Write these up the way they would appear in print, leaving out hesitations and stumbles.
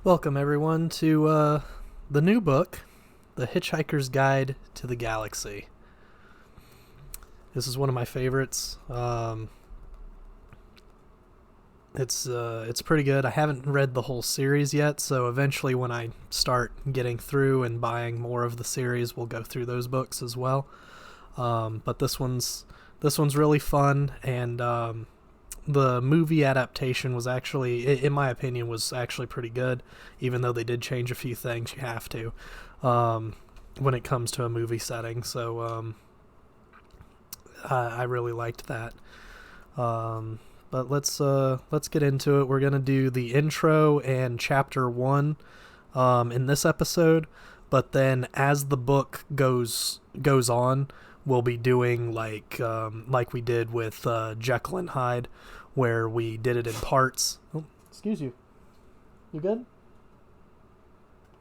Welcome, everyone, to the new book, The Hitchhiker's Guide to the Galaxy. This is one of my favorites. It's pretty good. I haven't read the whole series yet, so eventually when I start getting through and buying more of the series, we'll go through those books as well. But this one's really fun, and the movie adaptation was actually, in my opinion, was actually pretty good, even though they did change a few things. You have to when it comes to a movie setting. So I really liked that. But let's get into it. We're gonna do the intro and chapter 1 in this episode, but then as the book goes on, we'll be doing like we did with Jekyll and Hyde, where we did it in parts. Oh, excuse you. You good?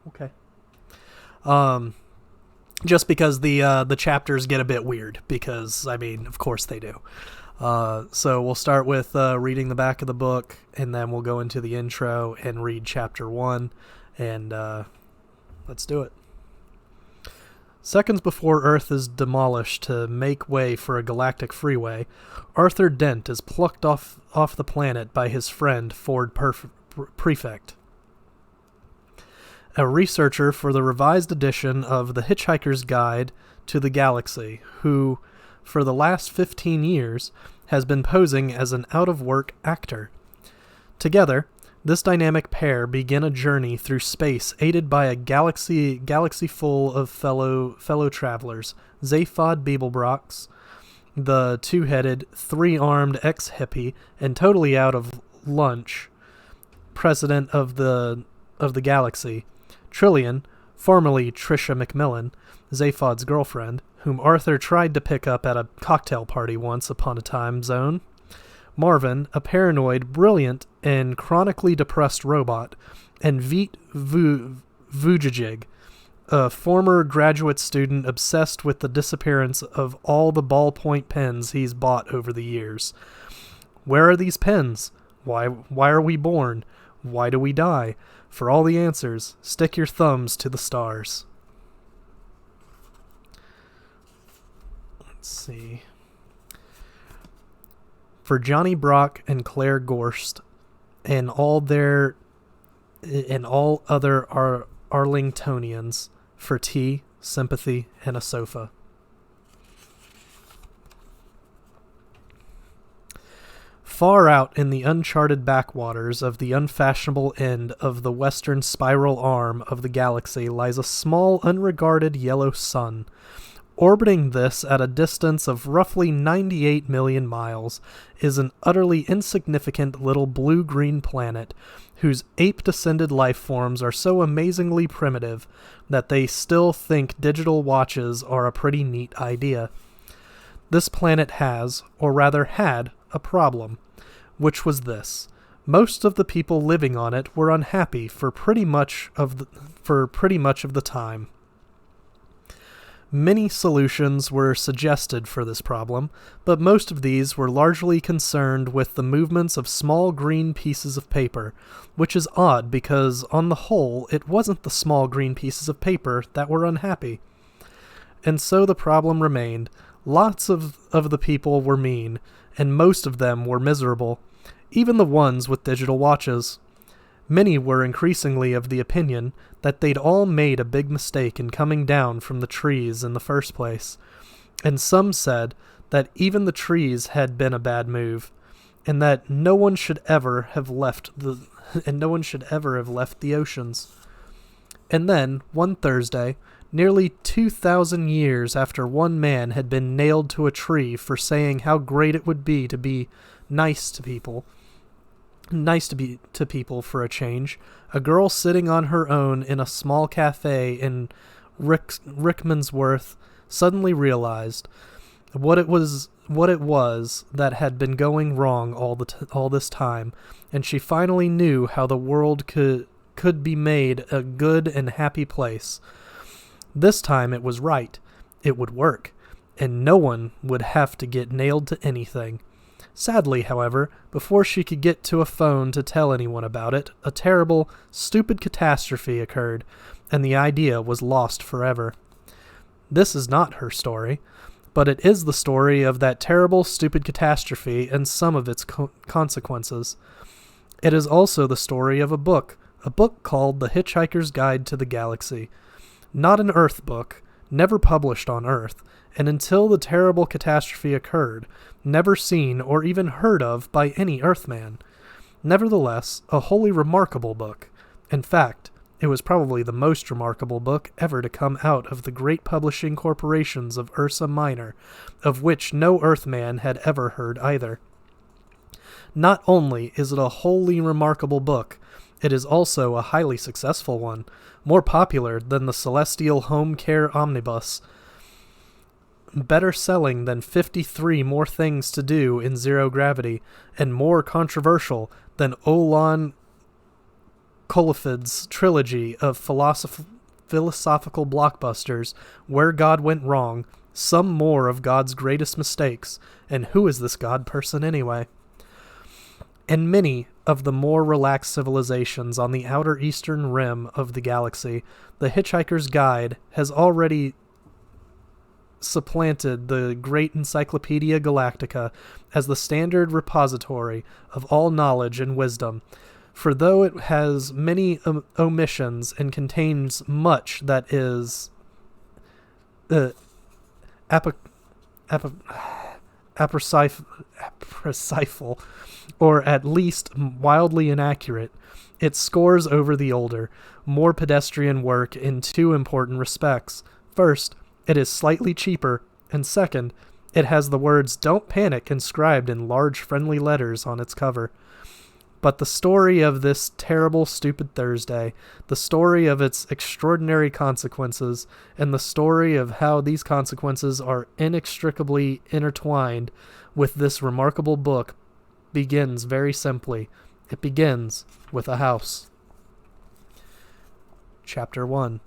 Okay. Just because the chapters get a bit weird, because I mean, of course they do. So we'll start with reading the back of the book, and then we'll go into the intro and read chapter 1, and let's do it. Seconds before Earth is demolished to make way for a galactic freeway, Arthur Dent is plucked off the planet by his friend Ford Prefect, a researcher for the revised edition of The Hitchhiker's Guide to the Galaxy, who, for the last 15 years, has been posing as an out-of-work actor. Together, this dynamic pair begin a journey through space aided by a galaxy full of fellow travelers: Zaphod Beeblebrox, the two-headed, three-armed ex-hippie and totally out of lunch president of the galaxy; Trillian, formerly Trisha McMillan, Zaphod's girlfriend, whom Arthur tried to pick up at a cocktail party once upon a time zone; Marvin, a paranoid, brilliant, and chronically depressed robot; and Veet Vujicic, a former graduate student obsessed with the disappearance of all the ballpoint pens he's bought over the years. Where are these pens? Why are we born? Why do we die? For all the answers, stick your thumbs to the stars. Let's see. For Johnny Brock and Claire Gorst and all other Arlingtonians, for tea, sympathy, and a sofa. Far out in the uncharted backwaters of the unfashionable end of the western spiral arm of the galaxy lies a small, unregarded yellow sun. Orbiting this at a distance of roughly 98 million miles is an utterly insignificant little blue-green planet whose ape-descended life forms are so amazingly primitive that they still think digital watches are a pretty neat idea. This planet has, or rather had, a problem, which was this: most of the people living on it were unhappy for pretty much of the time. Many solutions were suggested for this problem, but most of these were largely concerned with the movements of small green pieces of paper, which is odd because, on the whole, it wasn't the small green pieces of paper that were unhappy. And so the problem remained. Lots of the people were mean, and most of them were miserable, even the ones with digital watches. Many were increasingly of the opinion that they'd all made a big mistake in coming down from the trees in the first place, and some said that even the trees had been a bad move, and that no one should ever have left the oceans. And then, one Thursday, nearly 2,000 years after one man had been nailed to a tree for saying how great it would be to be nice to people for a change, a girl sitting on her own in a small cafe in Rickmansworth suddenly realized what it was that had been going wrong all this time, and she finally knew how the world could be made a good and happy place. This time it was right. It would work, and no one would have to get nailed to anything. Sadly, however, before she could get to a phone to tell anyone about it, a terrible, stupid catastrophe occurred, and the idea was lost forever. This is not her story, but it is the story of that terrible, stupid catastrophe and some of its consequences. It is also the story of a book called The Hitchhiker's Guide to the Galaxy. Not an Earth book, never published on Earth, and until the terrible catastrophe occurred, never seen or even heard of by any Earthman. Nevertheless, a wholly remarkable book. In fact, it was probably the most remarkable book ever to come out of the great publishing corporations of Ursa Minor, of which no Earthman had ever heard either. Not only is it a wholly remarkable book, it is also a highly successful one, more popular than the Celestial Home Care Omnibus, better selling than 53 More Things to Do in Zero Gravity, and more controversial than Olan Colifid's trilogy of philosophical blockbusters, Where God Went Wrong, Some More of God's Greatest Mistakes, and Who Is This God Person Anyway? And many of the more relaxed civilizations on the outer eastern rim of the galaxy, The Hitchhiker's Guide has already supplanted the great Encyclopedia Galactica as the standard repository of all knowledge and wisdom. For though it has many omissions and contains much that is apocryphal, or at least wildly inaccurate, it scores over the older, more pedestrian work in two important respects. First, it is slightly cheaper, and second, it has the words "Don't Panic" inscribed in large friendly letters on its cover. But the story of this terrible, stupid Thursday, the story of its extraordinary consequences, and the story of how these consequences are inextricably intertwined with this remarkable book begins very simply. It begins with a house. Chapter 1.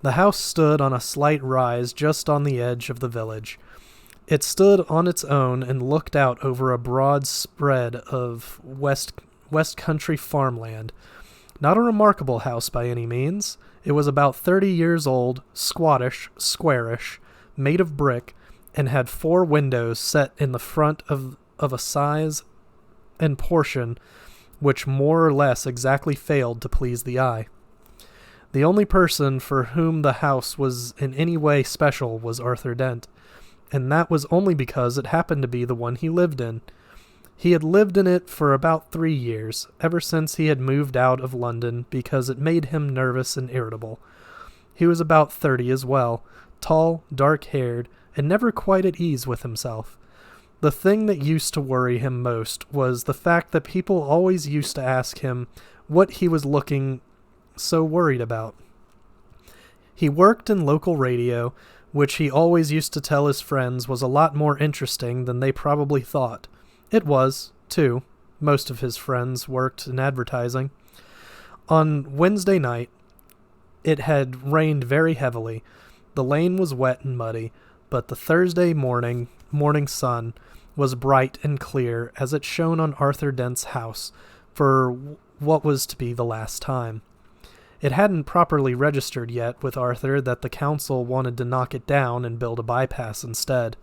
The house stood on a slight rise just on the edge of the village. It stood on its own and looked out over a broad spread of west country farmland. Not a remarkable house by any means. It was about 30 years old, squattish, squarish, made of brick, and had 4 windows set in the front of a size and portion which more or less exactly failed to please the eye. The only person for whom the house was in any way special was Arthur Dent, and that was only because it happened to be the one he lived in. He had lived in it for about 3 years, ever since he had moved out of London because it made him nervous and irritable. He was about 30 as well, tall, dark-haired, and never quite at ease with himself. The thing that used to worry him most was the fact that people always used to ask him what he was looking so worried about. He worked in local radio, which he always used to tell his friends was a lot more interesting than they probably thought. It was, too. Most of his friends worked in advertising. On Wednesday night, it had rained very heavily. The lane was wet and muddy, but the Thursday morning sun was bright and clear as it shone on Arthur Dent's house for what was to be the last time. It hadn't properly registered yet with Arthur that the council wanted to knock it down and build a bypass instead.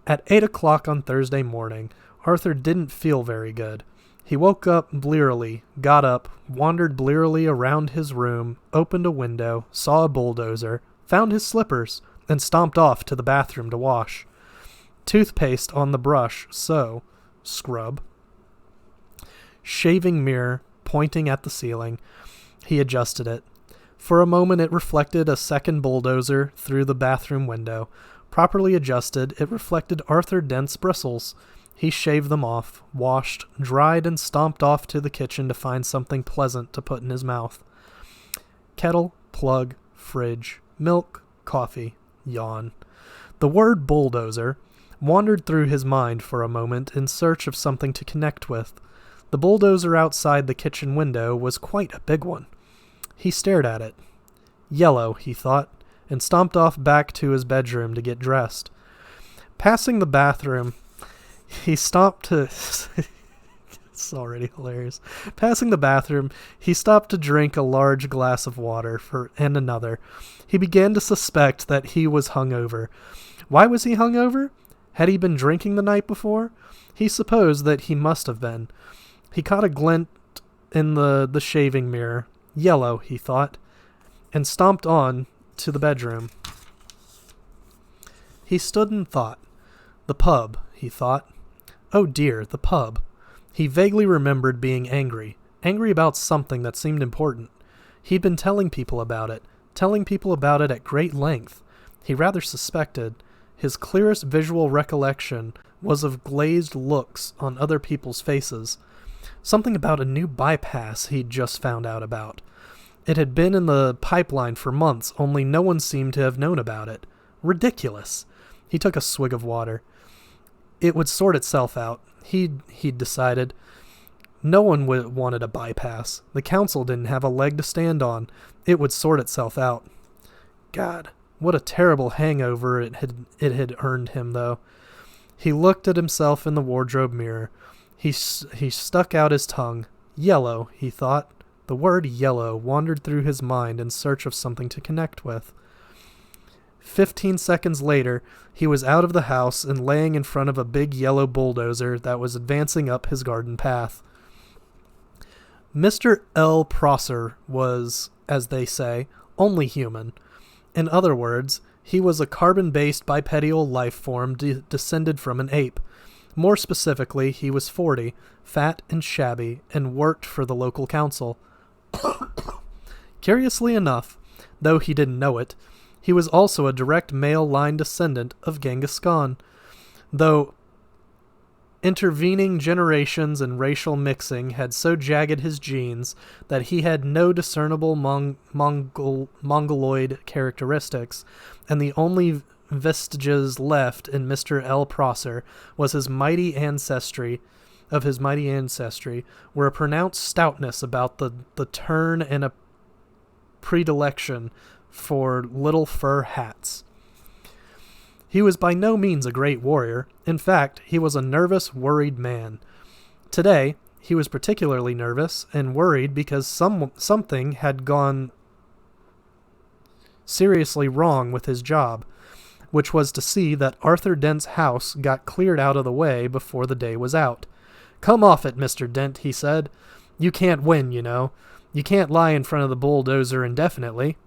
At 8 o'clock on Thursday morning, Arthur didn't feel very good. He woke up blearily, got up, wandered blearily around his room, opened a window, saw a bulldozer, found his slippers, and stomped off to the bathroom to wash. Toothpaste on the brush, so, scrub. Shaving mirror pointing at the ceiling. He adjusted it. For a moment it reflected a second bulldozer through the bathroom window. Properly adjusted, it reflected Arthur Dent's bristles. He shaved them off, washed, dried, and stomped off to the kitchen to find something pleasant to put in his mouth. Kettle, plug, fridge, milk, coffee, yawn. The word bulldozer wandered through his mind for a moment in search of something to connect with. The bulldozer outside the kitchen window was quite a big one. He stared at it. Yellow, he thought, and stomped off back to his bedroom to get dressed. Passing the bathroom, He stopped to... It's already hilarious. Passing the bathroom, he stopped to drink a large glass of water and another. He began to suspect that he was hungover. Why was he hungover? Had he been drinking the night before? He supposed that he must have been. He caught a glint in the shaving mirror. Yellow, he thought, and stomped on to the bedroom. He stood and thought. The pub, he thought. Oh dear, the pub. He vaguely remembered being angry about something that seemed important. He'd been telling people about it at great length. He rather suspected. His clearest visual recollection was of glazed looks on other people's faces. Something about a new bypass he'd just found out about. It had been in the pipeline for months, only no one seemed to have known about it. Ridiculous. He took a swig of water. It would sort itself out. He'd decided. No one wanted a bypass. The council didn't have a leg to stand on. It would sort itself out. God, what a terrible hangover it had earned him, though. He looked at himself in the wardrobe mirror. He stuck out his tongue. Yellow, he thought. The word yellow wandered through his mind in search of something to connect with. 15 seconds later, he was out of the house and laying in front of a big yellow bulldozer that was advancing up his garden path. Mr. L. Prosser was, as they say, only human. In other words, he was a carbon-based bipedal life form descended from an ape. More specifically, he was 40, fat and shabby, and worked for the local council. Curiously enough, though he didn't know it, he was also a direct male line descendant of Genghis Khan, though intervening generations and racial mixing had so jagged his genes that he had no discernible Mongoloid characteristics, and the only vestiges left in Mr. L. Prosser was his mighty ancestry, were a pronounced stoutness about the turn and a predilection for little fur hats. He was by no means a great warrior. In fact, he was a nervous, worried man. Today, he was particularly nervous and worried because something had gone seriously wrong with his job, which was to see that Arthur Dent's house got cleared out of the way before the day was out. "Come off it, Mr. Dent," he said. "You can't win, you know. You can't lie in front of the bulldozer indefinitely."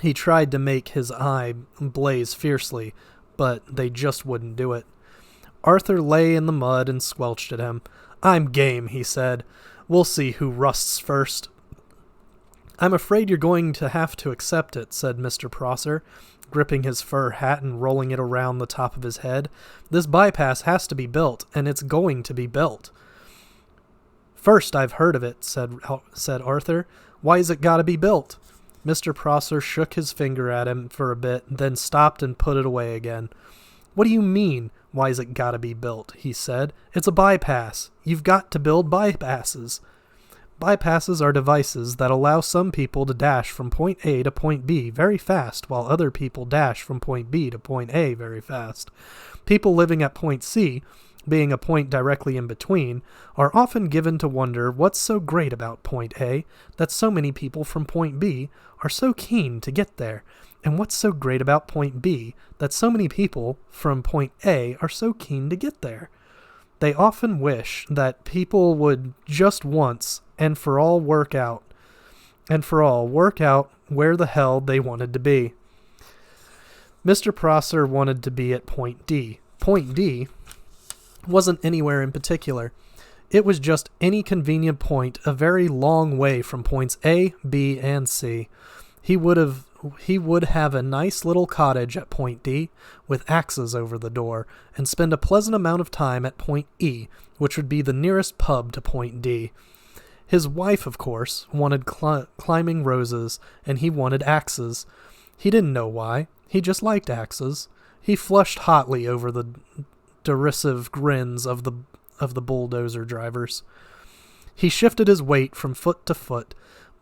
He tried to make his eye blaze fiercely, but they just wouldn't do it. Arthur lay in the mud and squelched at him. "I'm game," he said. "We'll see who rusts first." "I'm afraid you're going to have to accept it," said Mr. Prosser, gripping his fur hat and rolling it around the top of his head. "This bypass has to be built, and it's going to be built." "First I've heard of it," said Arthur. "Why's it got to be built?" Mr. Prosser shook his finger at him for a bit, then stopped and put it away again. "What do you mean, why's it gotta be built?" he said. "It's a bypass. You've got to build bypasses." Bypasses are devices that allow some people to dash from point A to point B very fast, while other people dash from point B to point A very fast. People living at point C, being a point directly in between, are often given to wonder what's so great about point A that so many people from point B are so keen to get there, and what's so great about point B that so many people from point A are so keen to get there. They often wish that people would just once and for all work out where the hell they wanted to be. Mr. Prosser wanted to be at point D. Point D wasn't anywhere in particular. It was just any convenient point a very long way from points A, B, and C. He would have a nice little cottage at point D with axes over the door and spend a pleasant amount of time at point E, which would be the nearest pub to point D. His wife, of course, wanted climbing roses, and he wanted axes. He didn't know why. He just liked axes. He flushed hotly over the derisive grins of the bulldozer drivers. He shifted his weight from foot to foot,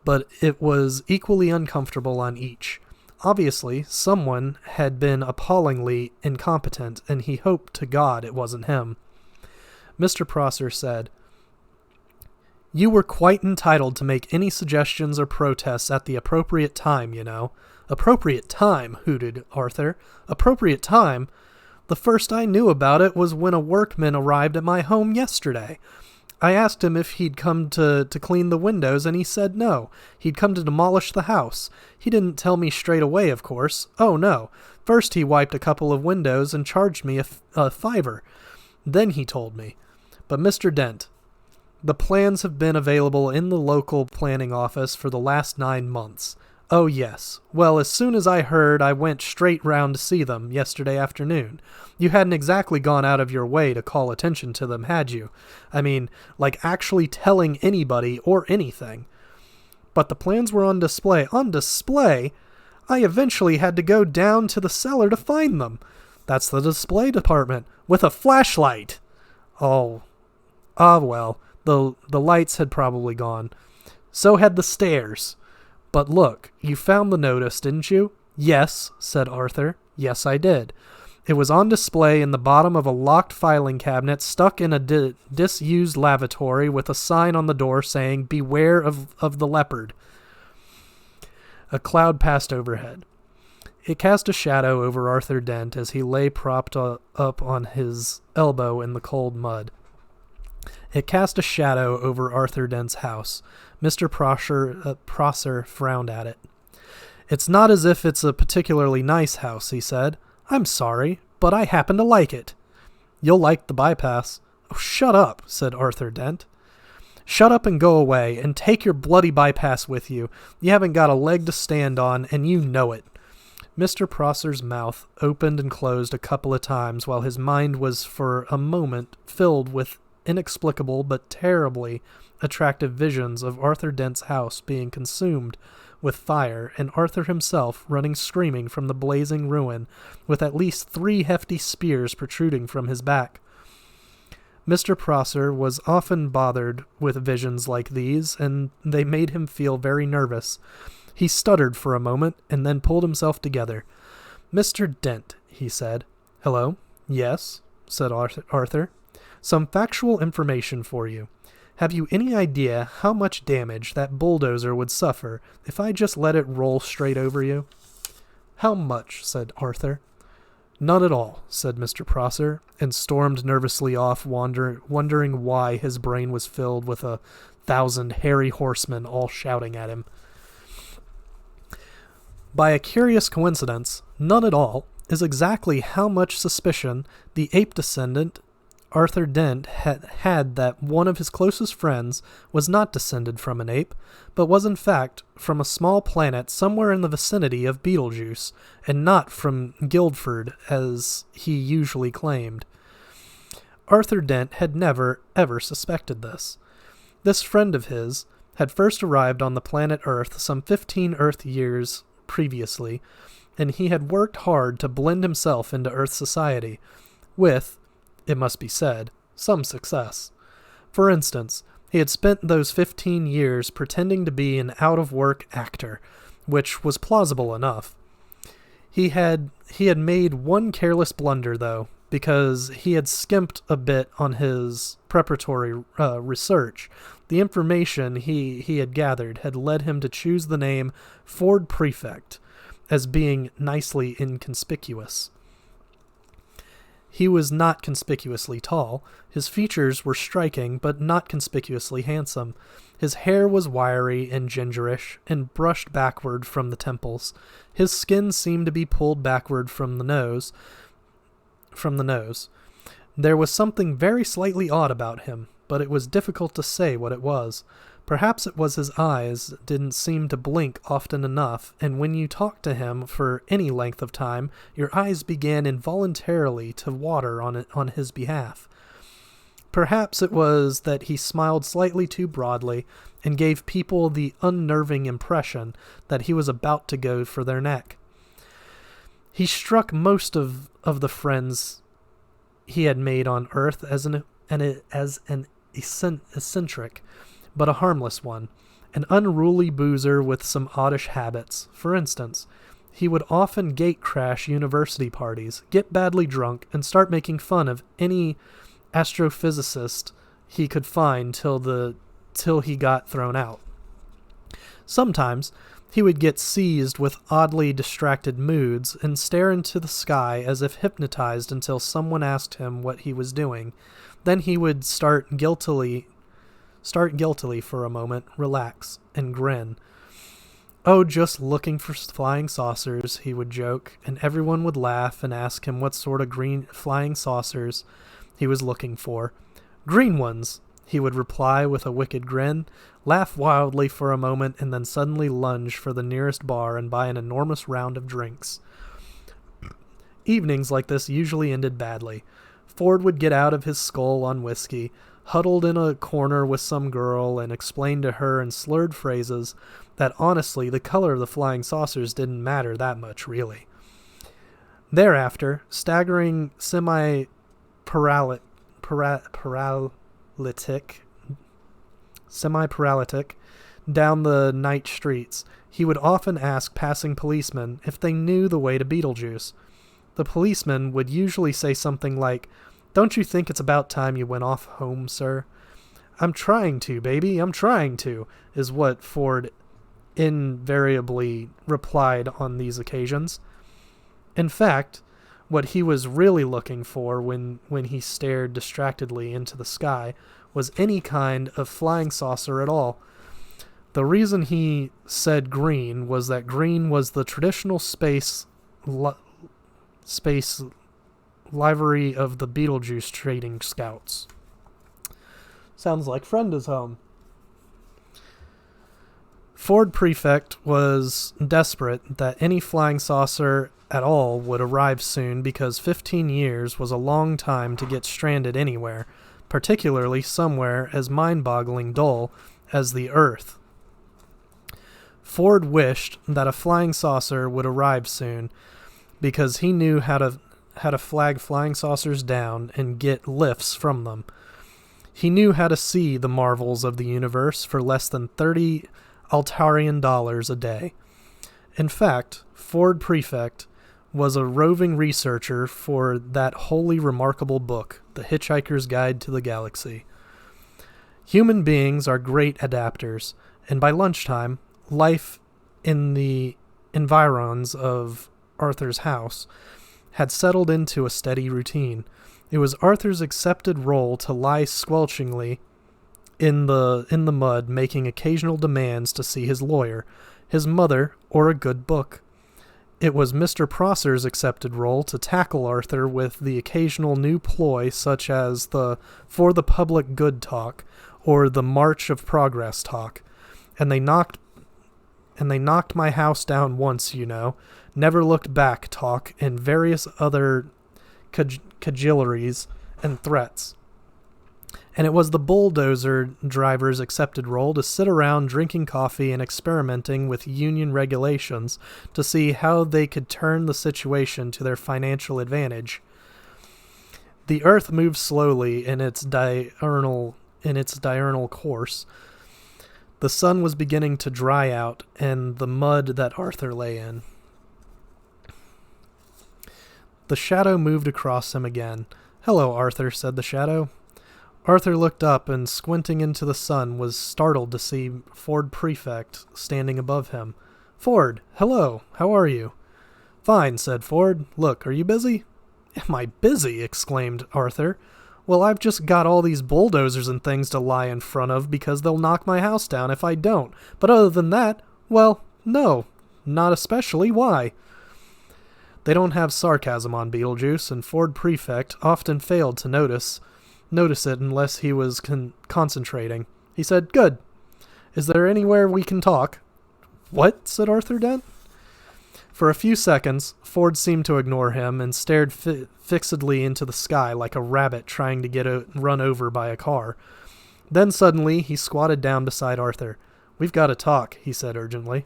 but it was equally uncomfortable on each. Obviously, someone had been appallingly incompetent, and he hoped to God it wasn't him. Mr. Prosser said, "You were quite entitled to make any suggestions or protests at the appropriate time, you know." "Appropriate time?" hooted Arthur. "Appropriate time? The first I knew about it was when a workman arrived at my home yesterday. I asked him if he'd come to clean the windows, and he said no. He'd come to demolish the house. He didn't tell me straight away, of course. Oh, no. First he wiped a couple of windows and charged me a $5. Then he told me. But Mr. Dent, the plans have been available in the local planning office for the last 9 months. Oh, yes. Well, as soon as I heard, I went straight round to see them yesterday afternoon. You hadn't exactly gone out of your way to call attention to them, had you? I mean, like actually telling anybody or anything. But the plans were on display. On display? I eventually had to go down to the cellar to find them. That's the display department. With a flashlight. Oh. Ah, well. The lights had probably gone. So had the stairs. But look, you found the notice, didn't you? Yes, said Arthur. Yes, I did. It was on display in the bottom of a locked filing cabinet stuck in a disused lavatory with a sign on the door saying, "Beware of the leopard." A cloud passed overhead. It cast a shadow over Arthur Dent as he lay propped up on his elbow in the cold mud. It cast a shadow over Arthur Dent's house. Mr. Prosser frowned at it. "It's not as if it's a particularly nice house," he said. "I'm sorry, but I happen to like it." "You'll like the bypass." "Oh, shut up," said Arthur Dent. "Shut up and go away, and take your bloody bypass with you. You haven't got a leg to stand on, and you know it." Mr. Prosser's mouth opened and closed a couple of times while his mind was for a moment filled with inexplicable but terribly attractive visions of Arthur Dent's house being consumed with fire and Arthur himself running screaming from the blazing ruin with at least 3 hefty spears protruding from his back. Mr. Prosser was often bothered with visions like these, and they made him feel very nervous. He stuttered for a moment and then pulled himself together. "Mr. Dent," he said. "Hello?" "Yes," said Arthur. "Some factual information for you. Have you any idea how much damage that bulldozer would suffer if I just let it roll straight over you?" "How much?" said Arthur. "None at all," said Mr. Prosser, and stormed nervously off, wondering why his brain was filled with 1,000 hairy horsemen all shouting at him. By a curious coincidence, none at all is exactly how much suspicion the ape descendant Arthur Dent had that one of his closest friends was not descended from an ape, but was in fact from a small planet somewhere in the vicinity of Betelgeuse, and not from Guildford, as he usually claimed. Arthur Dent had never, ever suspected this. This friend of his had first arrived on the planet Earth some 15 Earth years previously, and he had worked hard to blend himself into Earth society, with, it must be said, some success. For instance, he had spent those 15 years pretending to be an out-of-work actor, which was plausible enough. He had made one careless blunder, though, because he had skimped a bit on his preparatory research. The information he had gathered had led him to choose the name Ford Prefect as being nicely inconspicuous. He was not conspicuously tall. His features were striking, but not conspicuously handsome. His hair was wiry and gingerish, and brushed backward from the temples. His skin seemed to be pulled backward from the nose. There was something very slightly odd about him, but it was difficult to say what it was. Perhaps it was his eyes didn't seem to blink often enough, and when you talked to him for any length of time, your eyes began involuntarily to water on his behalf. Perhaps it was that he smiled slightly too broadly and gave people the unnerving impression that he was about to go for their neck. He struck most of the friends he had made on Earth as an eccentric, but a harmless one, an unruly boozer with some oddish habits. For instance, he would often gate crash university parties, get badly drunk, and start making fun of any astrophysicist he could find till he got thrown out. Sometimes he would get seized with oddly distracted moods and stare into the sky as if hypnotized until someone asked him what he was doing. Then he would start guiltily for a moment, relax, and grin. "Oh, just looking for flying saucers," he would joke, and everyone would laugh and ask him what sort of green flying saucers he was looking for. "Green ones," he would reply with a wicked grin, laugh wildly for a moment, and then suddenly lunge for the nearest bar and buy an enormous round of drinks. Evenings like this usually ended badly. Ford would get out of his skull on whiskey, huddled in a corner with some girl, and explain to her in slurred phrases that honestly the color of the flying saucers didn't matter that much, really. Thereafter, staggering semi-paralytic down the night streets, he would often ask passing policemen if they knew the way to Beetlejuice. The policeman would usually say something like, "Don't you think it's about time you went off home, sir?" "I'm trying to, baby, I'm trying to," is what Ford invariably replied on these occasions. In fact, what he was really looking for when he stared distractedly into the sky was any kind of flying saucer at all. The reason he said green was that green was the traditional space livery of the Beetlejuice Trading Scouts. Sounds like friend is home. Ford Prefect was desperate that any flying saucer at all would arrive soon because 15 years was a long time to get stranded anywhere, particularly somewhere as mind-boggling dull as the Earth. Ford wished that a flying saucer would arrive soon because he knew how to flag flying saucers down and get lifts from them. He knew how to see the marvels of the universe for less than $30 Altarian a day. In fact, Ford Prefect was a roving researcher for that wholly remarkable book, The Hitchhiker's Guide to the Galaxy. Human beings are great adapters, and by lunchtime, life in the environs of Arthur's house had settled into a steady routine. It was Arthur's accepted role to lie squelchingly in the mud, making occasional demands to see his lawyer, his mother, or a good book. It was Mr. Prosser's accepted role to tackle Arthur with the occasional new ploy such as the For the Public Good talk or the March of Progress talk. And they knocked my house down once, you know, never looked back talk, and various other cajoleries and threats. And it was the bulldozer driver's accepted role to sit around drinking coffee and experimenting with union regulations to see how they could turn the situation to their financial advantage. The Earth moved slowly in its diurnal course. The sun was beginning to dry out, and the mud that Arthur lay in. The shadow moved across him again. "Hello, Arthur," said the shadow. Arthur looked up and, squinting into the sun, was startled to see Ford Prefect standing above him. "Ford, hello, how are you?" "Fine," said Ford. "Look, are you busy?" "Am I busy?" exclaimed Arthur. "Well, I've just got all these bulldozers and things to lie in front of because they'll knock my house down if I don't. But other than that, well, no, not especially. Why?" They don't have sarcasm on Beetlejuice, and Ford Prefect often failed to notice it unless he was concentrating. He said, "Good. Is there anywhere we can talk?" "What?" said Arthur Dent. For a few seconds, Ford seemed to ignore him and stared fixedly into the sky like a rabbit trying to get run over by a car. Then suddenly he squatted down beside Arthur. "We've got to talk," he said urgently.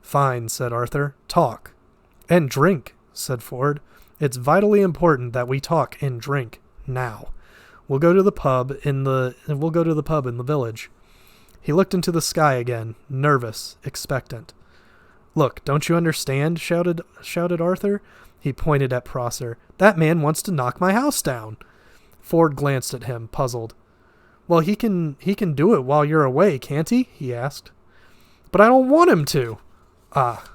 "Fine," said Arthur. "Talk." "And drink," said Ford. "It's vitally important that we talk and drink now. We'll go to the pub in the village." He looked into the sky again, nervous, expectant. "Look, don't you understand?" shouted Arthur. He pointed at Prosser. "That man wants to knock my house down." Ford glanced at him, puzzled. Well, he can do it while you're away, can't he asked. But I don't want him to. Ah.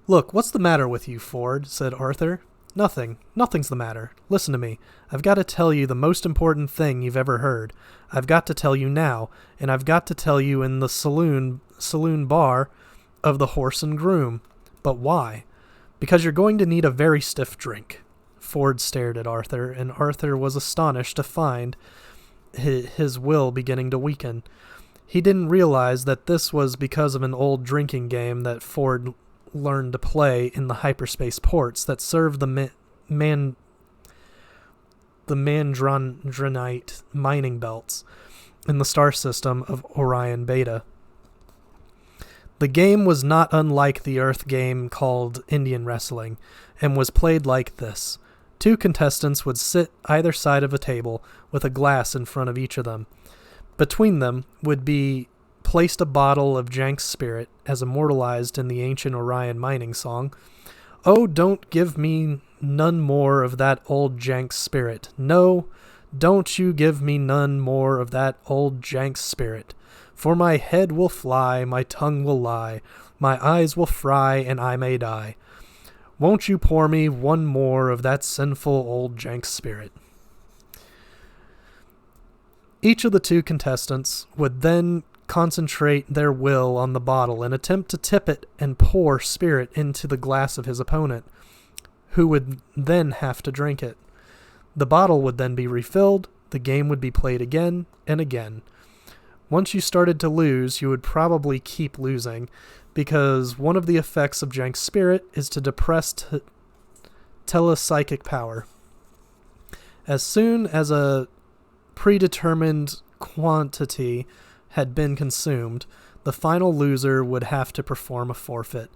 Look, what's the matter with you, Ford? Said Arthur. Nothing's the matter. Listen to me. I've got to tell you the most important thing you've ever heard. I've got to tell you now, and I've got to tell you in the saloon bar of the Horse and Groom. But why? Because you're going to need a very stiff drink. Ford stared at Arthur, and Arthur was astonished to find his will beginning to weaken. He didn't realize that this was because of an old drinking game that Ford learned to play in the hyperspace ports that served the Mandranite mining belts in the star system of Orion Beta. The game was not unlike the Earth game called Indian Wrestling, and was played like this. 2 contestants would sit either side of a table with a glass in front of each of them. Between them would be placed a bottle of Jank's spirit, as immortalized in the ancient Orion mining song. Oh, don't give me none more of that old Jank's spirit. No, don't you give me none more of that old Jank's spirit. For my head will fly, my tongue will lie, my eyes will fry, and I may die. Won't you pour me one more of that sinful old Jank's spirit? Each of the 2 contestants would then concentrate their will on the bottle and attempt to tip it and pour spirit into the glass of his opponent, who would then have to drink it. The bottle would then be refilled, the game would be played again and again. Once you started to lose, you would probably keep losing, because one of the effects of Jank's spirit is to depress telepsychic power. As soon as a predetermined quantity had been consumed, the final loser would have to perform a forfeit,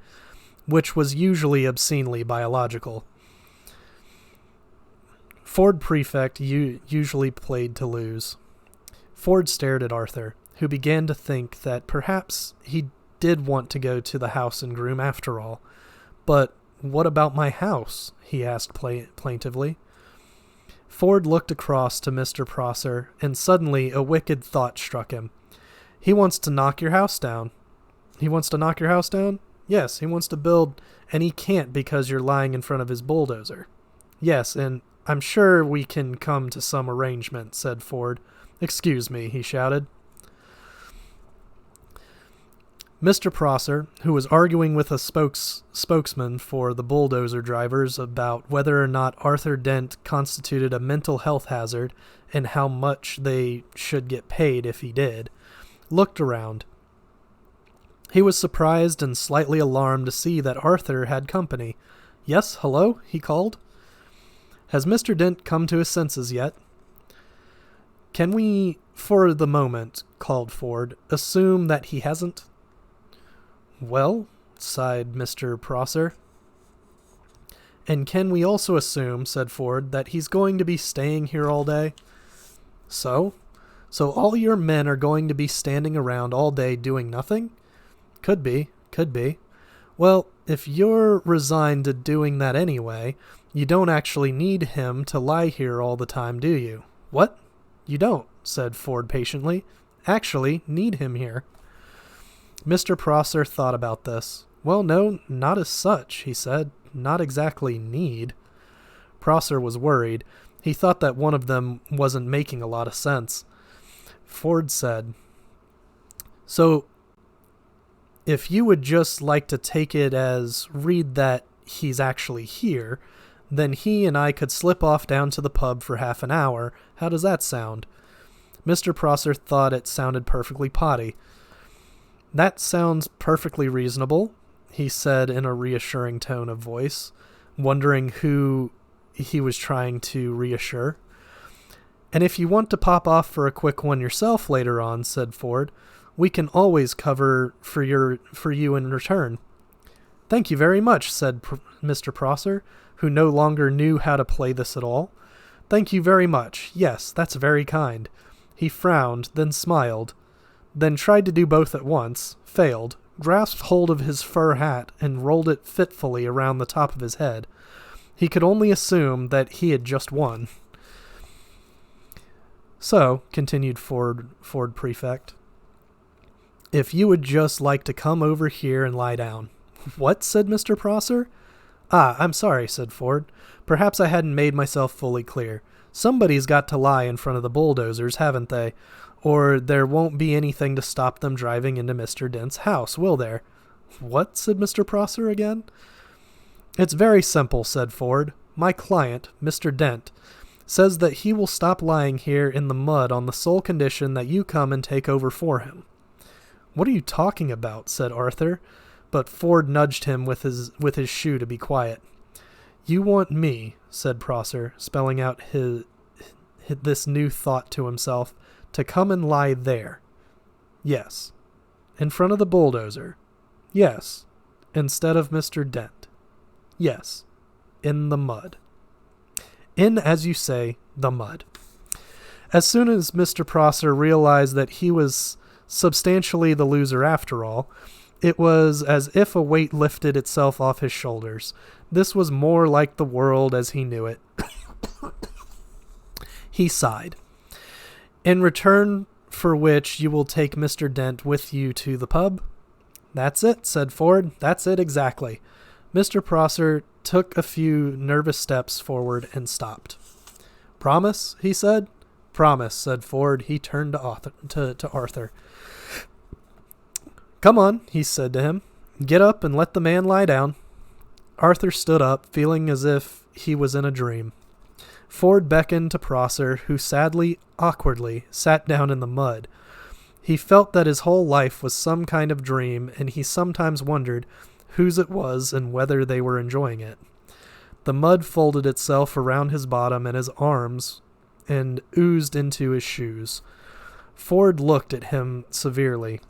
which was usually obscenely biological. Ford Prefect usually played to lose. Ford stared at Arthur, who began to think that perhaps he did want to go to the House and Groom after all. But what about my house? He asked plaintively. Ford looked across to Mr. Prosser, and suddenly a wicked thought struck him. He wants to knock your house down. He wants to knock your house down? Yes, he wants to build, and he can't because you're lying in front of his bulldozer. Yes, and I'm sure we can come to some arrangement, said Ford. Excuse me, he shouted. Mr. Prosser, who was arguing with a spokesman for the bulldozer drivers about whether or not Arthur Dent constituted a mental health hazard and how much they should get paid if he did, looked around. He was surprised and slightly alarmed to see that Arthur had company. Yes, hello, he called. Has Mr. Dent come to his senses yet? Can we, for the moment, called Ford, assume that he hasn't? Well, sighed Mr. Prosser. And can we also assume, said Ford, that he's going to be staying here all day? So all your men are going to be standing around all day doing nothing? Could be. Well, if you're resigned to doing that anyway, you don't actually need him to lie here all the time, do you? What? You don't, said Ford patiently. Actually, need him here. Mr. Prosser thought about this. Well, no, not as such, he said. Not exactly need. Prosser was worried. He thought that one of them wasn't making a lot of sense. Ford said, So, if you would just like to take it as read that he's actually here, then he and I could slip off down to the pub for half an hour. How does that sound? Mr. Prosser thought it sounded perfectly potty. That sounds perfectly reasonable, he said in a reassuring tone of voice, wondering who he was trying to reassure. And if you want to pop off for a quick one yourself later on, said Ford, we can always cover for you in return. Thank you very much, said Mr. Prosser, who no longer knew how to play this at all. Thank you very much. Yes, that's very kind. He frowned, then smiled, then tried to do both at once, failed, grasped hold of his fur hat, and rolled it fitfully around the top of his head. He could only assume that he had just won. So, continued Ford Prefect, if you would just like to come over here and lie down. What? Said Mr. Prosser. Ah, I'm sorry, said Ford. Perhaps I hadn't made myself fully clear. Somebody's got to lie in front of the bulldozers, haven't they? Or there won't be anything to stop them driving into Mr. Dent's house, will there? What? Said Mr. Prosser again. It's very simple, said Ford. My client, Mr. Dent, says that he will stop lying here in the mud on the sole condition that you come and take over for him. What are you talking about? Said Arthur, but Ford nudged him with his shoe to be quiet. You want me, said Prosser, spelling out this new thought to himself, to come and lie there. Yes. In front of the bulldozer. Yes. Instead of Mr. Dent. Yes. In the mud. In, as you say, the mud. As soon as Mr. Prosser realized that he was substantially the loser after all, it was as if a weight lifted itself off his shoulders. This was more like the world as he knew it. He sighed. In return for which you will take Mr. Dent with you to the pub? That's it, said Ford. That's it exactly. Mr. Prosser took a few nervous steps forward and stopped. Promise? He said. Promise, said Ford. He turned to Arthur. Come on, he said to him. Get up and let the man lie down. Arthur stood up, feeling as if he was in a dream. Ford beckoned to Prosser, who sadly, awkwardly, sat down in the mud. He felt that his whole life was some kind of dream, and he sometimes wondered whose it was and whether they were enjoying it. The mud folded itself around his bottom and his arms and oozed into his shoes. Ford looked at him severely.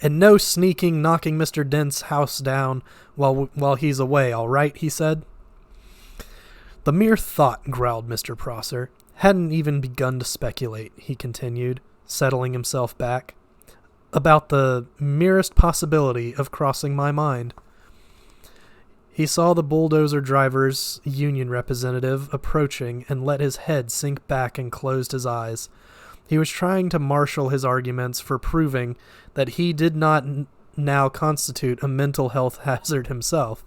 And no sneaking, knocking Mr. Dent's house down while he's away, all right, he said. The mere thought, growled Mr. Prosser. Hadn't even begun to speculate, he continued, settling himself back, about the merest possibility of crossing my mind. He saw the bulldozer driver's union representative approaching and let his head sink back and closed his eyes. He was trying to marshal his arguments for proving that he did not now constitute a mental health hazard himself.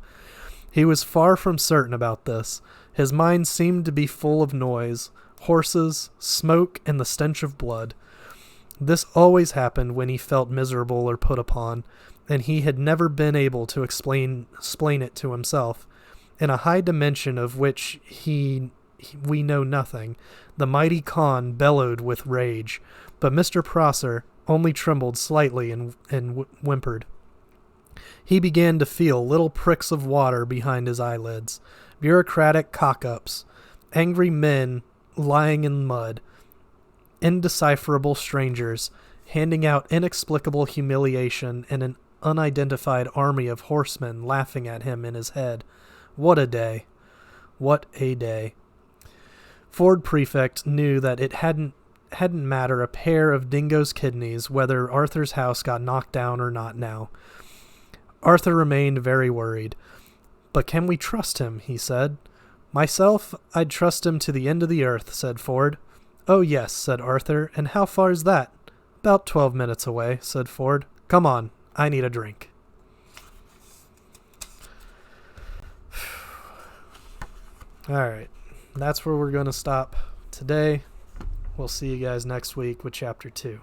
He was far from certain about this. His mind seemed to be full of noise, horses, smoke, and the stench of blood. This always happened when he felt miserable or put upon, and he had never been able to explain it to himself. In a high dimension of which we know nothing, the mighty Khan bellowed with rage, but Mr. Prosser only trembled slightly and whimpered. He began to feel little pricks of water behind his eyelids, bureaucratic cock-ups, angry men lying in mud, indecipherable strangers, handing out inexplicable humiliation, and an unidentified army of horsemen laughing at him in his head. What a day! What a day! Ford Prefect knew that it hadn't matter a pair of dingo's kidneys whether Arthur's house got knocked down or not now. Arthur remained very worried. But can we trust him? He said. Myself, I'd trust him to the end of the earth, said Ford. Oh, yes, said Arthur. And how far is that? About 12 minutes away, said Ford. Come on, I need a drink. All right, that's where we're going to stop today. We'll see you guys next week with Chapter 2.